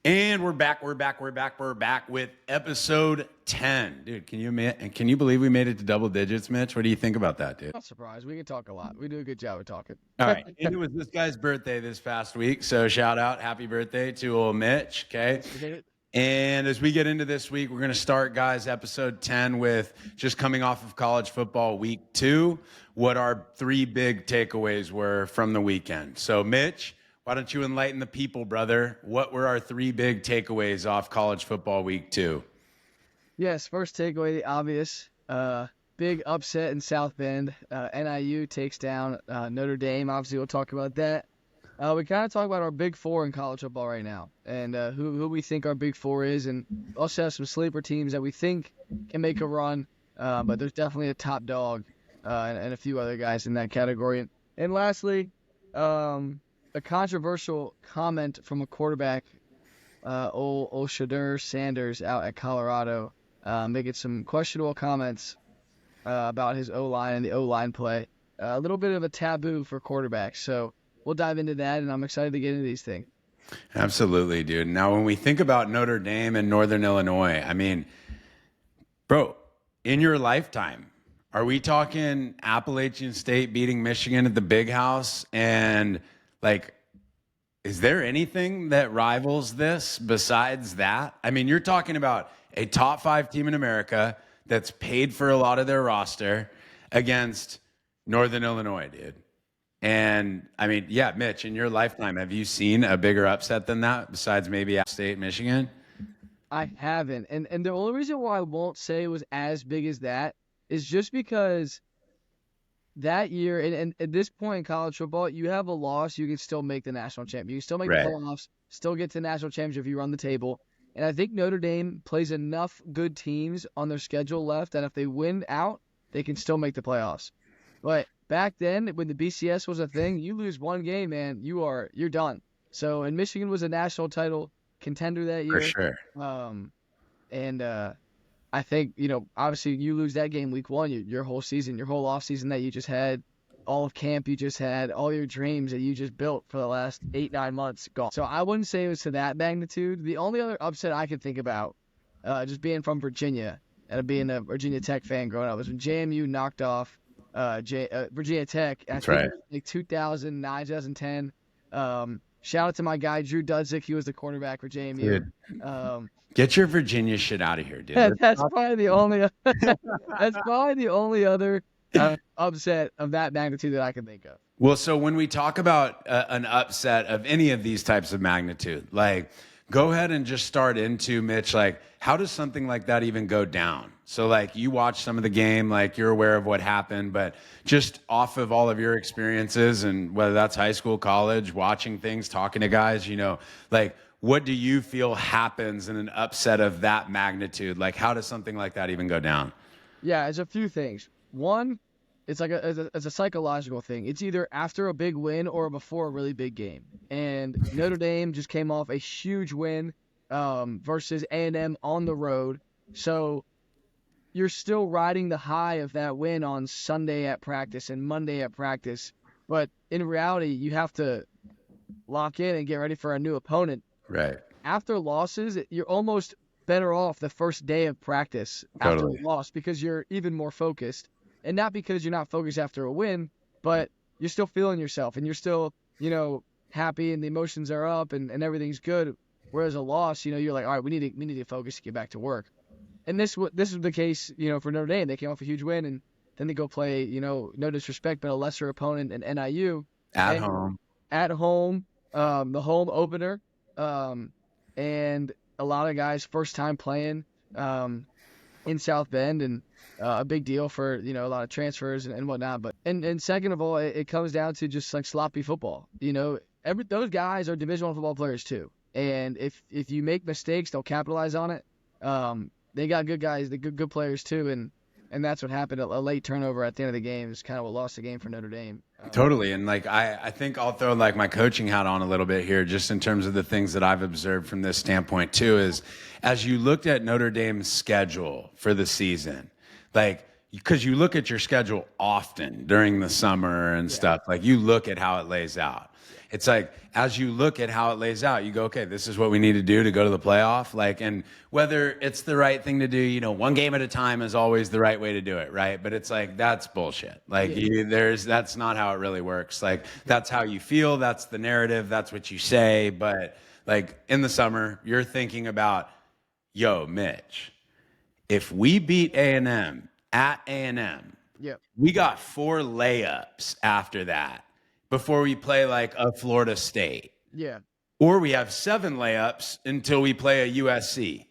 And we're back with episode 10. Dude, can you believe we made it to double digits, Mitch? What do you think about that, dude? Not surprised. We can talk a lot. We do a good job of talking. All right. And it was this guy's birthday this past week. So shout out, happy birthday to Ole Mitch, okay? And as we get into this week, we're going to start, guys, episode 10 with just coming off of college football week 2, what our 3 big takeaways were from the weekend. So, Mitch, why don't you enlighten the people, brother? What were our 3 big takeaways off college football week 2? Yes, first takeaway, the obvious. Big upset in South Bend. NIU takes down Notre Dame. Obviously, we'll talk about that. We kind of talk about our big 4 in college football right now and who we think our big 4 is. And also have some sleeper teams that we think can make a run. But there's definitely a top dog and a few other guys in that category. And lastly, a controversial comment from a quarterback, old Shaddeur Sanders out at Colorado, making some questionable comments about his O-line and the O-line play. A little bit of a taboo for quarterbacks. So we'll dive into that, and I'm excited to get into these things. Absolutely, dude. Now, when we think about Notre Dame and Northern Illinois, I mean, bro, in your lifetime, are we talking Appalachian State beating Michigan at the Big House? And, like, is there anything that rivals this besides that? I mean, you're talking about a top 5 team in America that's paid for a lot of their roster against Northern Illinois, dude. And, I mean, yeah, Mitch, in your lifetime, have you seen a bigger upset than that besides maybe App State, Michigan? I haven't. And the only reason why I won't say it was as big as that is just because that year, and at this point in college football, you have a loss, you can still make the national championship. You can still make the playoffs, still get to the national championship if you run the table. And I think Notre Dame plays enough good teams on their schedule left that if they win out, they can still make the playoffs. But back then, when the BCS was a thing, you lose one game, man, you're done. So, and Michigan was a national title contender that year. For sure. I think, obviously you lose that game week 1, your whole season, your whole off season that you just had, all of camp you just had, all your dreams that you just built for the last 8-9 months gone. So I wouldn't say it was to that magnitude. The only other upset I could think about, just being from Virginia and being a Virginia Tech fan growing up, was when JMU knocked off Virginia Tech. That's right. Like 2009, 2010. Shout out to my guy Drew Dudzik. He was the quarterback for JMU. Get your Virginia shit out of here, dude. That's probably the only. That's probably the only other upset of that magnitude that I can think of. Well, so when we talk about an upset of any of these types of magnitude, like, go ahead and just start into, Mitch, like, how does something like that even go down? So, like, you watch some of the game, like, you're aware of what happened, but just off of all of your experiences, and whether that's high school, college, watching things, talking to guys, like, what do you feel happens in an upset of that magnitude? Like, how does something like that even go down? Yeah, it's a few things. One, it's like it's a psychological thing. It's either after a big win or before a really big game. And Notre Dame just came off a huge win versus A&M on the road. So you're still riding the high of that win on Sunday at practice and Monday at practice. But in reality, you have to lock in and get ready for a new opponent. Right. After losses, you're almost better off the first day of practice after a loss because you're even more focused. And not because you're not focused after a win, but you're still feeling yourself and you're still, happy and the emotions are up and everything's good. Whereas a loss, you're like, all right, we need to focus to get back to work. And this is the case, for Notre Dame. They came off a huge win and then they go play, no disrespect, but a lesser opponent in NIU. At home, the home opener. And a lot of guys first time playing in South Bend, and a big deal for a lot of transfers and whatnot. But and second of all, it comes down to just like sloppy football. Those guys are Division I football players too, and if you make mistakes, they'll capitalize on it. They got good guys, they good players too, and that's what happened. A late turnover at the end of the game is kind of what lost the game for Notre Dame. Totally. And like, I think I'll throw like my coaching hat on a little bit here, just in terms of the things that I've observed from this standpoint too, is as you looked at Notre Dame's schedule for the season, like, because you look at your schedule often during the summer and stuff, like you look at how it lays out. it's like, as you look at how it lays out, you go, okay, this is what we need to do to go to the playoff. Like, and whether it's the right thing to do, you know, one game at a time is always the right way to do it. Right. But it's like, that's bullshit. Like that's not how it really works. Like, that's how you feel. That's the narrative. That's what you say. But like in the summer, you're thinking about, yo, Mitch, if we beat A&M at A&M, Yep. we got 4 layups after that before we play like a Florida State. Yeah. Or we have 7 layups until we play a USC.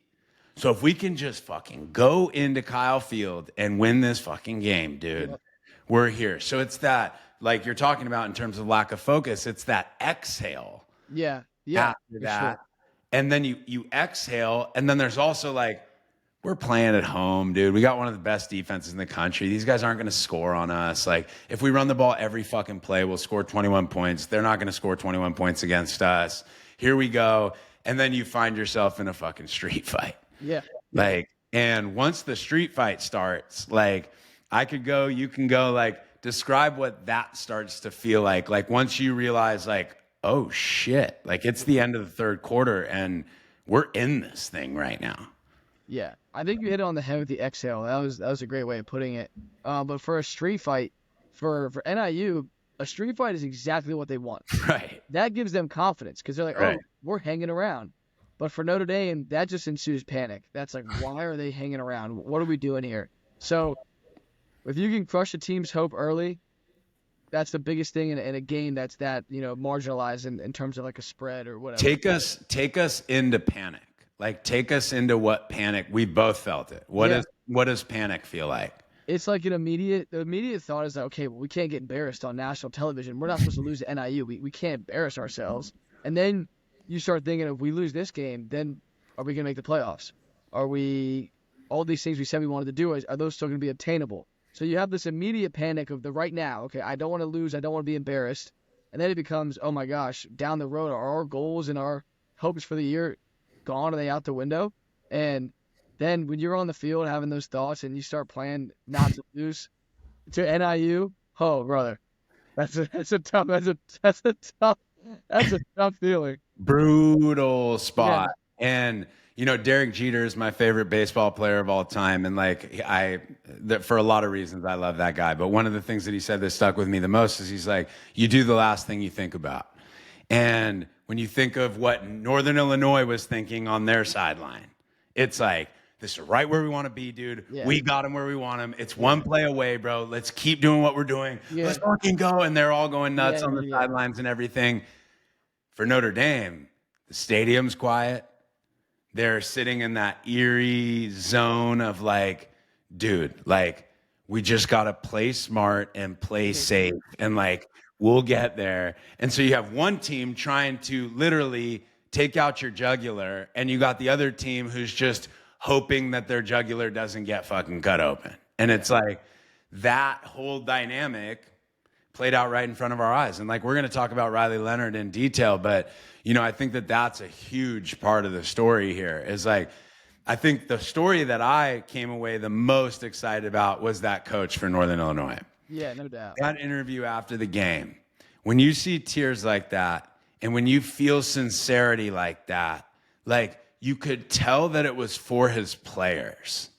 So if we can just fucking go into Kyle Field and win this fucking game, dude, we're here. So it's that, like you're talking about in terms of lack of focus, it's that exhale. Yeah. After that. Sure. And then you exhale, and then there's also like, we're playing at home, dude. We got one of the best defenses in the country. These guys aren't going to score on us. Like, if we run the ball every fucking play, we'll score 21 points. They're not going to score 21 points against us. Here we go. And then you find yourself in a fucking street fight. Yeah. Like, and once the street fight starts, like, I could go, you can go, like, describe what that starts to feel like. Like, once you realize, like, oh, shit. Like, it's the end of the third quarter, and we're in this thing right now. Yeah, I think you hit it on the head with the exhale. That was a great way of putting it. But for a street fight, for NIU, a street fight is exactly what they want. Right. That gives them confidence because they're like, oh, we're hanging around. But for Notre Dame, that just ensues panic. That's like, why are they hanging around? What are we doing here? So if you can crush a team's hope early, that's the biggest thing in a game that's that, you know, marginalized in terms of like a spread or whatever. Take us into panic. Like, take us into what panic. We both felt it. What does panic feel like? It's like the immediate thought is that, okay, well, we can't get embarrassed on national television. We're not supposed to lose to NIU. We can't embarrass ourselves. And then you start thinking, if we lose this game, then are we going to make the playoffs? Are we, all these things we said we wanted to do, are those still going to be obtainable? So you have this immediate panic of the right now. Okay, I don't want to lose. I don't want to be embarrassed. And then it becomes, oh my gosh, down the road, are our goals and our hopes for the year gone? Are they out the window? And then when you're on the field having those thoughts and you start playing not to lose to NIU, oh brother, that's a tough feeling. Brutal spot. Yeah. And you know, Derek Jeter is my favorite baseball player of all time, and like for a lot of reasons, I love that guy. But one of the things that he said that stuck with me the most is he's like, "You do the last thing you think about," and when you think of what Northern Illinois was thinking on their sideline, it's like, this is right where we want to be, dude. Yeah. We got them where we want them. It's one play away, bro. Let's keep doing what we're doing. Yeah. Let's fucking go. And they're all going nuts on the sidelines and everything. For Notre Dame, the stadium's quiet. They're sitting in that eerie zone of like, dude, like, we just got to play smart and play safe. And like, we'll get there. And so you have one team trying to literally take out your jugular, and you got the other team who's just hoping that their jugular doesn't get fucking cut open. And it's like that whole dynamic played out right in front of our eyes. And like, we're going to talk about Riley Leonard in detail, but you know, I think that that's a huge part of the story here is like, I think the story that I came away the most excited about was that coach for Northern Illinois. Yeah, no doubt. That interview after the game, when you see tears like that, and when you feel sincerity like that, like you could tell that it was for his players.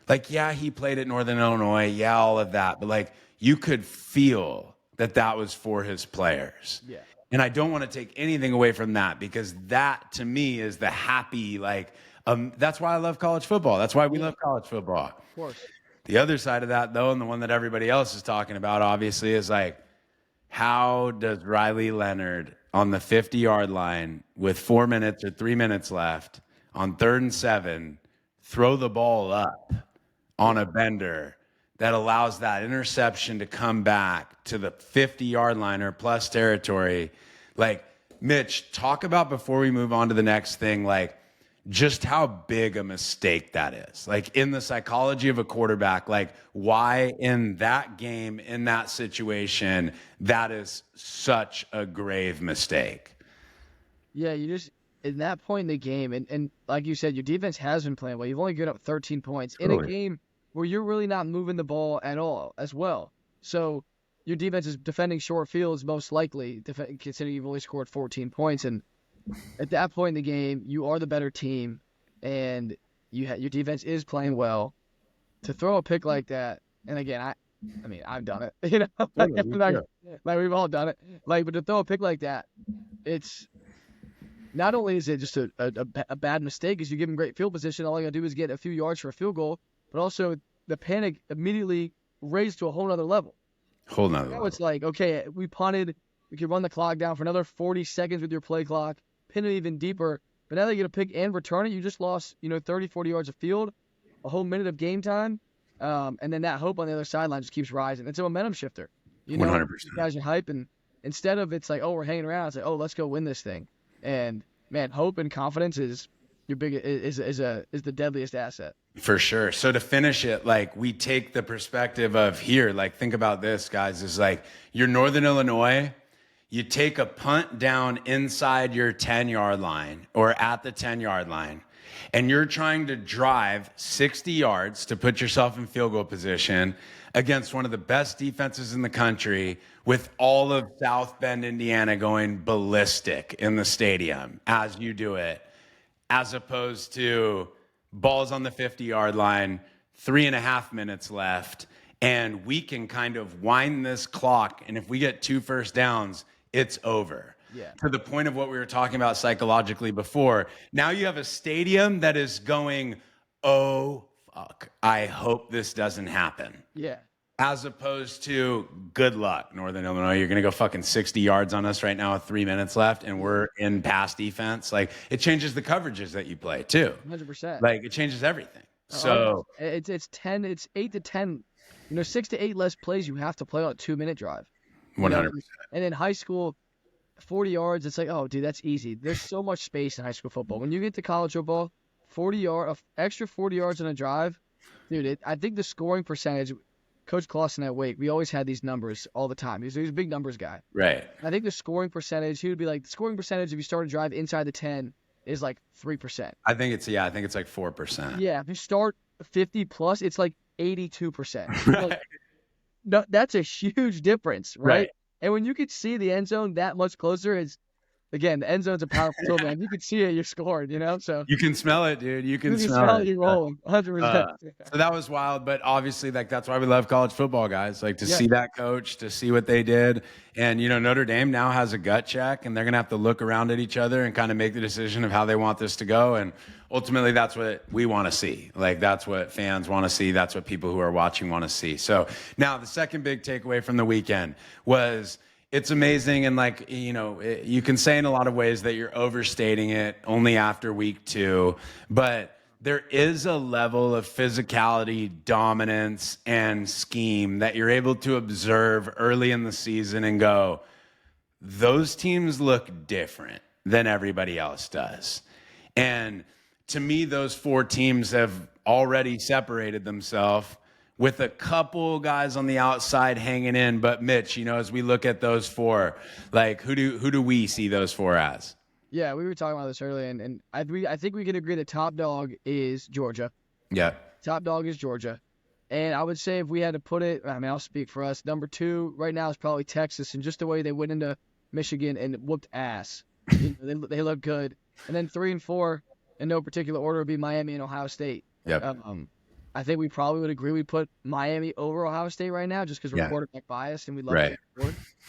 Like, yeah, he played at Northern Illinois. Yeah, all of that. But like, you could feel that that was for his players. Yeah. And I don't want to take anything away from that, because that to me is the happy, like, that's why I love college football. That's why we love college football. Of course. The other side of that, though, and the one that everybody else is talking about, obviously, is like, how does Riley Leonard on the 50-yard line with 4 minutes or 3 minutes left on 3rd and 7 throw the ball up on a bender that allows that interception to come back to the 50-yard line or plus territory? Like, Mitch, talk about, before we move on to the next thing, like, just how big a mistake that is. Like, in the psychology of a quarterback, like, why in that game, in that situation, that is such a grave mistake. Yeah, you just, in that point in the game, and like you said, your defense has been playing well. You've only given up 13 points in a game where you're really not moving the ball at all as well. So your defense is defending short fields most likely, considering you've only scored 14 points. And at that point in the game, you are the better team, and your defense is playing well. To throw a pick like that, and again, I mean, I've done it. Like we've all done it. Like, but to throw a pick like that, it's not only is it just a bad mistake, because you give them great field position, all you gotta do is get a few yards for a field goal, but also the panic immediately raised to a whole nother level. Now it's like, okay, we punted, we could run the clock down for another 40 seconds with your play clock, pin it even deeper, but now they get a pick and return it. You just lost, 30, 40 yards of field, a whole minute of game time, and then that hope on the other sideline just keeps rising. It's a momentum shifter. 100%. You guys are hype, and instead of it's like, oh, we're hanging around, it's like, oh, let's go win this thing. And man, hope and confidence is the deadliest asset. For sure. So to finish it, like we take the perspective of here, like think about this, guys, is like you're Northern Illinois, you take a punt down inside your 10-yard line or at the 10-yard line, and you're trying to drive 60 yards to put yourself in field goal position against one of the best defenses in the country, with all of South Bend, Indiana going ballistic in the stadium as you do it, as opposed to balls on the 50-yard line, 3.5 minutes left, and we can kind of wind this clock, and if we get 2 first downs, it's over. Yeah. To the point of what we were talking about psychologically before, now you have a stadium that is going, oh, fuck, I hope this doesn't happen. Yeah. As opposed to, good luck, Northern Illinois. You're going to go fucking 60 yards on us right now with 3 minutes left, and we're in pass defense. Like, it changes the coverages that you play, too. 100%. Like, it changes everything. So it's 8 to 10, 6 to 8 less plays you have to play on a 2-minute drive. 100%. And in high school, 40 yards, it's like, oh, dude, that's easy. There's so much space in high school football. When you get to college football, extra 40 yards on a drive, dude, I think the scoring percentage, Coach Clausen at Wake, we always had these numbers all the time. He's a big numbers guy. Right. I think the scoring percentage, he would be like, the scoring percentage if you start a drive inside the 10 is like 3%. I think it's like 4%. Yeah, if you start 50 plus, it's like 82%. Right. Like, no, that's a huge difference, right? Right. And when you could see the end zone that much closer, again, the end zone's a powerful tool, man. You can see it, you're scored, So you can smell it, dude. You can smell it. You're rolling, 100%. So that was wild, but obviously, like, that's why we love college football, guys. Like, to see that coach, to see what they did. And, Notre Dame now has a gut check, and they're going to have to look around at each other and kind of make the decision of how they want this to go. And ultimately, that's what we want to see. Like, that's what fans want to see. That's what people who are watching want to see. So now the second big takeaway from the weekend was, it's amazing, and you can say in a lot of ways that you're overstating it only after week 2, but there is a level of physicality, dominance, and scheme that you're able to observe early in the season and go, those teams look different than everybody else does. And to me, those 4 teams have already separated themselves, with a couple guys on the outside hanging in. But Mitch, as we look at those 4, like who do we see those 4 as? Yeah, we were talking about this earlier, and I think we can agree the top dog is Georgia. Yeah. Top dog is Georgia. And I would say if we had to put it, I'll speak for us. Number 2 right now is probably Texas, and just the way they went into Michigan and whooped ass. They look good. And then 3 and 4, in no particular order, would be Miami and Ohio State. Yep. I think we probably would agree we put Miami over Ohio State right now, just because we're quarterback biased and we love to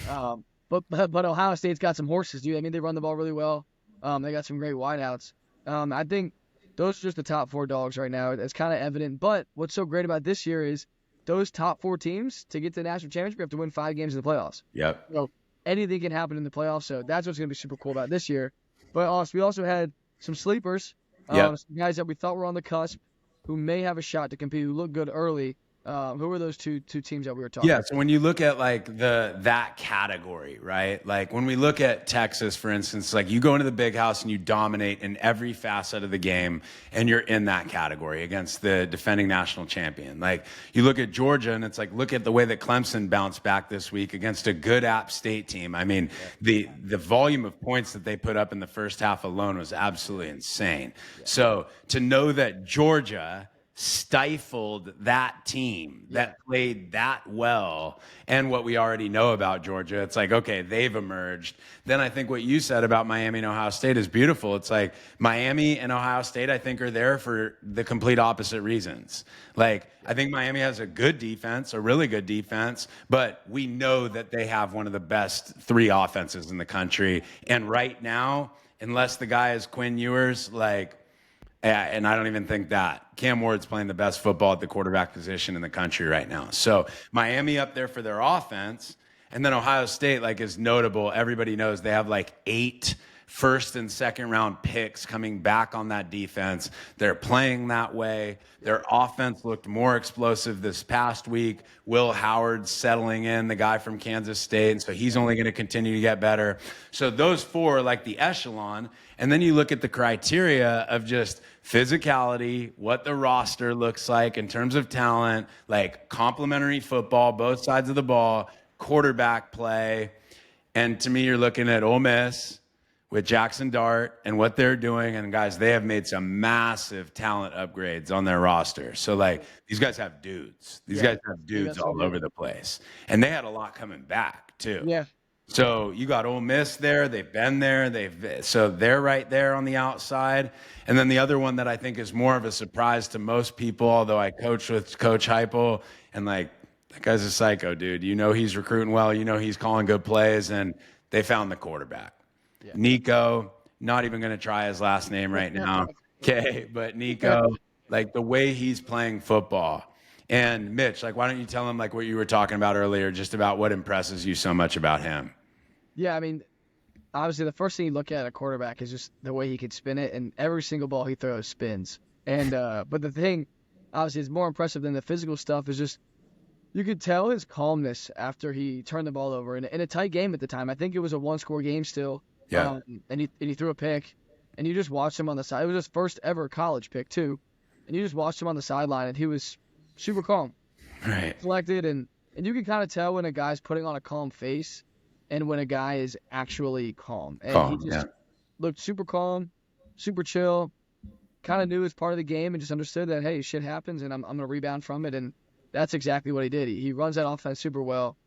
score. But Ohio State's got some horses, dude. I mean, they run the ball really well. They got some great wideouts. I think those are just the top 4 dogs right now. It's kind of evident. But what's so great about this year is those top 4 teams, to get to the national championship, you have to win 5 games in the playoffs. Yep. So anything can happen in the playoffs. So that's what's going to be super cool about this year. But we also had some sleepers, some guys that we thought were on the cusp, who may have a shot to compete, who look good early. Who were those two teams that we were talking about? So when you look at like that category, right? Like when we look at Texas, for instance, like you go into the big house and you dominate in every facet of the game, and you're in that category against the defending national champion. Like you look at Georgia, and it's like, look at the way that Clemson bounced back this week against a good App State team. I mean, the volume of points that they put up in the first half alone was absolutely insane. So to know that Georgia stifled that team that played that well, and what we already know about Georgia, it's like, okay, they've emerged. Then I think what you said about Miami and Ohio State is beautiful. It's like Miami and Ohio State, I think, are there for the complete opposite reasons. Like, I think Miami has a good defense, a really good defense, but we know that they have one of the best 3 offenses in the country. And right now, unless the guy is Quinn Ewers, like, and I don't even think that. Cam Ward's playing the best football at the quarterback position in the country right now. So Miami up there for their offense. And then Ohio State, like, is notable. Everybody knows they have like 8 first and second round picks coming back on that defense. They're playing that way. Their offense looked more explosive this past week. Will Howard settling in, the guy from Kansas State. And so he's only going to continue to get better. So those 4 are like the echelon. And then you look at the criteria of just physicality, what the roster looks like in terms of talent, like complementary football, both sides of the ball, quarterback play. And to me, you're looking at Ole Miss with Jackson Dart and what they're doing. And guys, they have made some massive talent upgrades on their roster. So like, these guys have dudes. These guys have dudes all over the place. And they had a lot coming back too. Yeah. So you got Ole Miss there. They've been there. So they're right there on the outside. And then the other one that I think is more of a surprise to most people, although I coach with Coach Heupel, and like, that guy's a psycho, dude. You know he's recruiting well. You know he's calling good plays, and they found the quarterback. Yeah. Nico, not even going to try his last name right now. Okay, but Nico, like the way he's playing football. And Mitch, like, why don't you tell him like what you were talking about earlier, just about what impresses you so much about him? Yeah, I mean, obviously the first thing you look at a quarterback is just the way he can spin it, and every single ball he throws spins. And but the thing, obviously, is more impressive than the physical stuff is just you could tell his calmness after he turned the ball over in a tight game at the time. I think it was a 1-score game still. Yeah. And he threw a pick, and you just watched him on the side. It was his first ever college pick too, and you just watched him on the sideline, and he was super calm, right, collected, and you can kind of tell when a guy's putting on a calm face and when a guy is actually calm. And he just looked super calm, super chill, kind of knew it's part of the game and just understood that, hey, shit happens and I'm going to rebound from it. And that's exactly what he did. He runs that offense super well.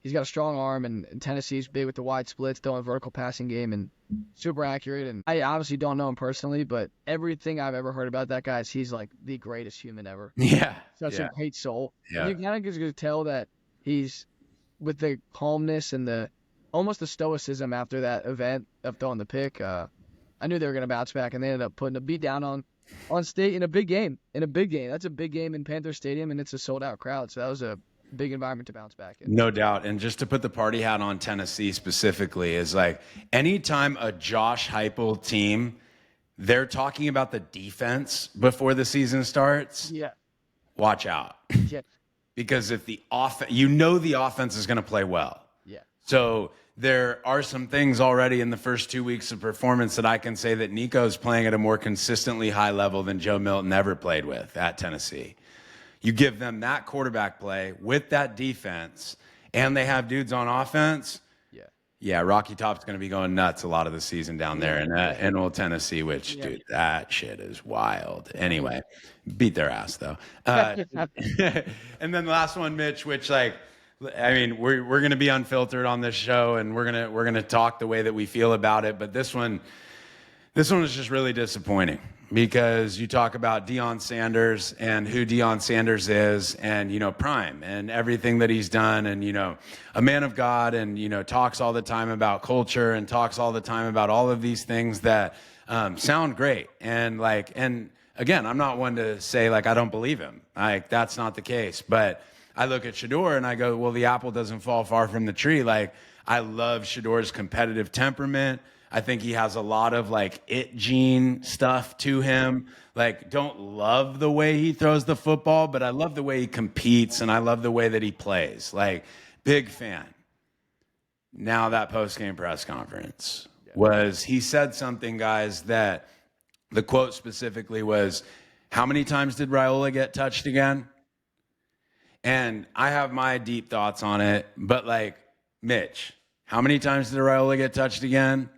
He's got a strong arm, and Tennessee's big with the wide splits, throwing vertical passing game, and super accurate. And I obviously don't know him personally, but everything I've ever heard about that guy is he's like the greatest human ever. Yeah. Such a great soul. Yeah. And you kind of just tell that he's with the calmness and the almost the stoicism after that event of throwing the pick. I knew they were going to bounce back, and they ended up putting a beat down on State in a big game. That's a big game in Panther Stadium, and it's a sold-out crowd. So that was a big environment to bounce back in. No doubt. And just to put the party hat on Tennessee specifically is like anytime a Josh Heupel team, they're talking about the defense before the season starts. Yeah. Watch out. Yeah. Because if the offense is going to play well. Yeah. So there are some things already in the first 2 weeks of performance that I can say that Nico's playing at a more consistently high level than Joe Milton ever played with at Tennessee. You give them that quarterback play with that defense, and they have dudes on offense. Yeah, Rocky Top's going to be going nuts a lot of the season down there in Old Tennessee, which, dude, that shit is wild. Anyway, beat their ass, though. And then the last one, Mitch, which, like, I mean, we're going to be unfiltered on this show, and we're gonna talk the way that we feel about it. But this one is just really disappointing because you talk about Deion Sanders and who Deion Sanders is, and Prime and everything that he's done, and a man of God, and talks all the time about culture and talks all the time about all of these things that sound great. And again, I'm not one to say I don't believe him. That's not the case, but I look at Shadur and I go, well, the apple doesn't fall far from the tree. I love Shadur's competitive temperament. I think he has a lot of it gene stuff to him. Don't love the way he throws the football, but I love the way he competes and I love the way that he plays. Big fan. Now that post-game press conference he said something, guys, that the quote specifically was, how many times did Raiola get touched again? And I have my deep thoughts on it, but Mitch, how many times did Raiola get touched again?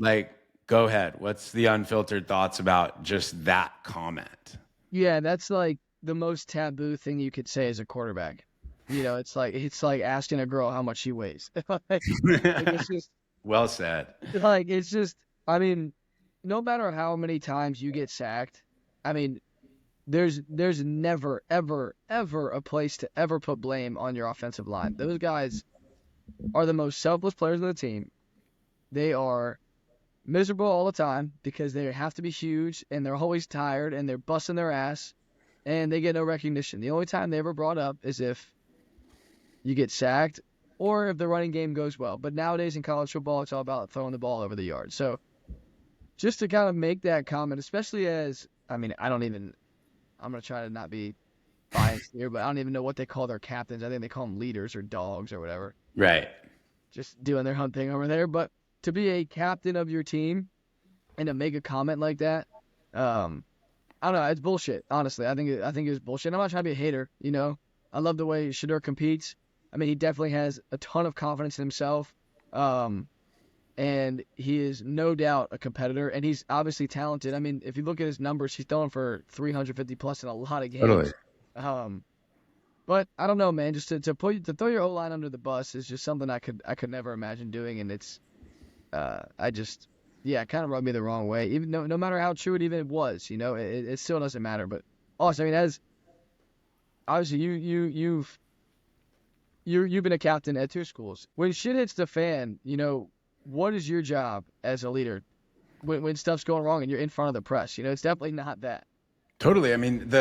Go ahead. What's the unfiltered thoughts about just that comment? Yeah, that's like the most taboo thing you could say as a quarterback. It's like asking a girl how much she weighs. It's just Well said. it's just I mean, no matter how many times you get sacked, I mean, there's never ever ever a place to ever put blame on your offensive line. Those guys are the most selfless players on the team. They are miserable all the time because they have to be huge and they're always tired and they're busting their ass and they get no recognition. The only time they ever brought up is if you get sacked or if the running game goes well. But nowadays in college football, it's all about throwing the ball over the yard. So just to kind of make that comment, especially as, I mean, I'm going to try to not be biased here, but I don't even know what they call their captains. I think they call them leaders or dogs or whatever. Right. Just doing their hunt thing over there. But to be a captain of your team and to make a comment like that, I don't know. It's bullshit. Honestly, I think it's bullshit. I'm not trying to be a hater. I love the way Shadur competes. I mean, he definitely has a ton of confidence in himself, and he is no doubt a competitor. And he's obviously talented. I mean, if you look at his numbers, he's throwing for 350 plus in a lot of Totally. games. Um, but I don't know, man. Just to throw your O line under the bus is just something I could never imagine doing, and it's I just, yeah, it kind of rubbed me the wrong way. Even no matter how true it even was, it still doesn't matter. But also, I mean, as obviously you've been a captain at two schools. When shit hits the fan, what is your job as a leader when stuff's going wrong and you're in front of the press? It's definitely not that. Totally. I mean,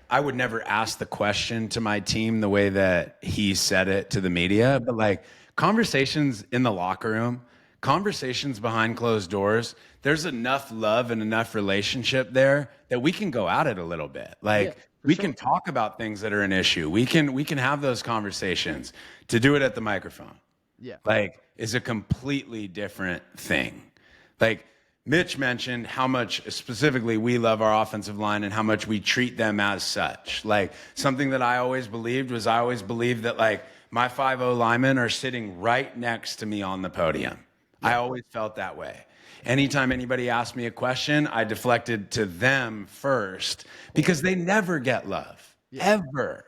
I would never ask the question to my team the way that he said it to the media, but like conversations in the locker room, conversations behind closed doors, there's enough love and enough relationship there that we can go at it a little bit. Yeah, Like for we sure. can talk about things that are an issue. We can have those conversations. To do it at the microphone, Yeah, like, is a completely different thing. Like Mitch mentioned how much specifically we love our offensive line and how much we treat them as such. Like something that I always believed that like my 5-0 linemen are sitting right next to me on the podium. I always felt that way. Anytime anybody asked me a question, I deflected to them first because they never get love, yeah, ever.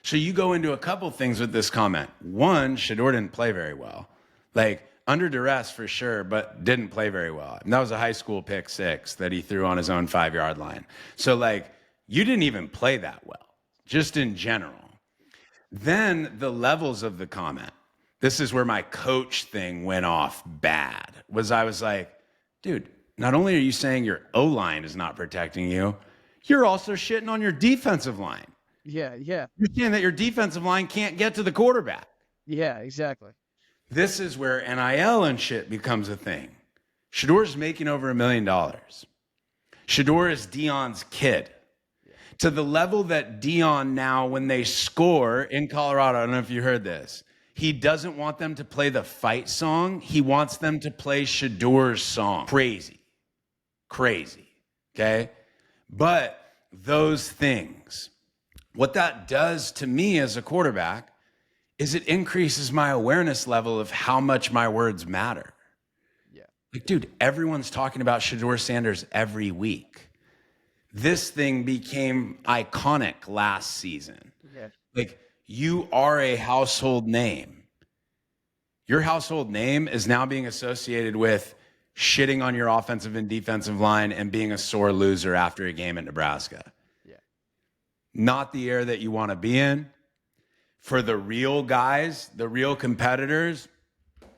So you go into a couple things with this comment. One, Shadur didn't play very well. Like under duress for sure, but didn't play very well. And that was a high school pick six that he threw on his own 5-yard line. So like you didn't even play that well, just in general. Then the levels of the comment. This is where my coach thing went off bad. I was like, dude, not only are you saying your O-line is not protecting you, you're also shitting on your defensive line. yeah, yeah, You're saying that your defensive line can't get to the quarterback. yeah, exactly. This is where NIL and shit becomes a thing. Shador's making over $1 million. Shadur is Deion's kid. To the level that Deion now, when they score in Colorado, I don't know if you heard this, he doesn't want them to play the fight song. He wants them to play Shadur's song. Crazy. Crazy. Okay? But those things, what that does to me as a quarterback is it increases my awareness level of how much my words matter. Yeah, Like, dude, everyone's talking about Shaddeur Sanders every week. This thing became iconic last season. yeah, Like, you are a household name. Your household name is now being associated with shitting on your offensive and defensive line and being a sore loser after a game at Nebraska. yeah, Not the era that you want to be in. For the real guys, the real competitors,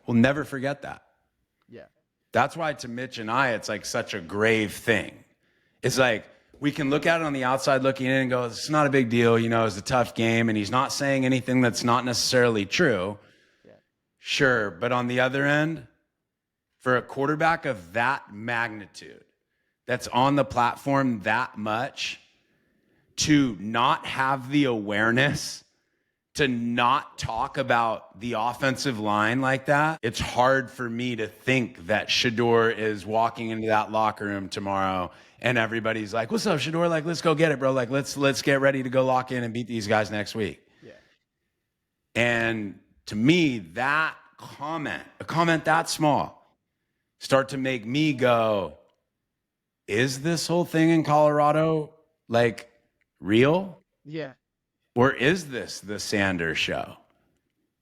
we'll never forget that. yeah, That's why to Mitch and I, it's like such a grave thing. It's like we can look at it on the outside looking in and go, it's not a big deal. It's a tough game. And he's not saying anything that's not necessarily true. yeah, Sure. But on the other end, for a quarterback of that magnitude, that's on the platform that much, to not have the awareness to not talk about the offensive line like that, it's hard for me to think that Shadur is walking into that locker room tomorrow and everybody's like, what's up, Shadur? Like, let's go get it, bro. Like, let's get ready to go lock in and beat these guys next week. yeah, And to me, that a comment that small, start to make me go, is this whole thing in Colorado like real? Yeah. Or is this the Sanders show?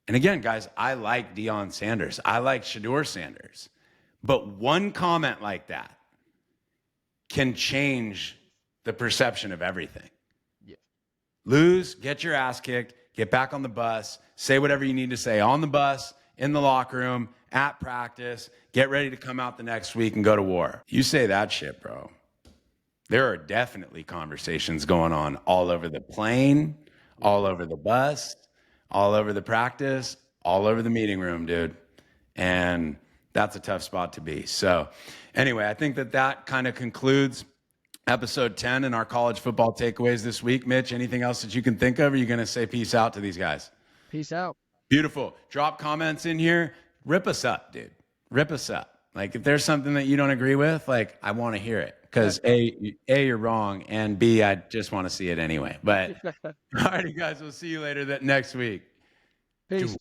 And again, guys, I like Deion Sanders. I like Shaddeur Sanders. But one comment like that can change the perception of everything. Yeah. Lose, get your ass kicked, get back on the bus, say whatever you need to say on the bus, in the locker room, at practice, get ready to come out the next week and go to war. You say that shit, bro. There are definitely conversations going on all over the plane, all over the bus, all over the practice, all over the meeting room, dude. And that's a tough spot to be. So anyway, I think that kind of concludes episode 10 in our college football takeaways this week. Mitch, anything else that you can think of? Or are you going to say peace out to these guys? Peace out. Beautiful. Drop comments in here. Rip us up, dude. Rip us up. Like, if there's something that you don't agree with, like, I want to hear it. Because A, you're wrong, and B, I just want to see it anyway. But all righty, guys, we'll see you later next week. Peace.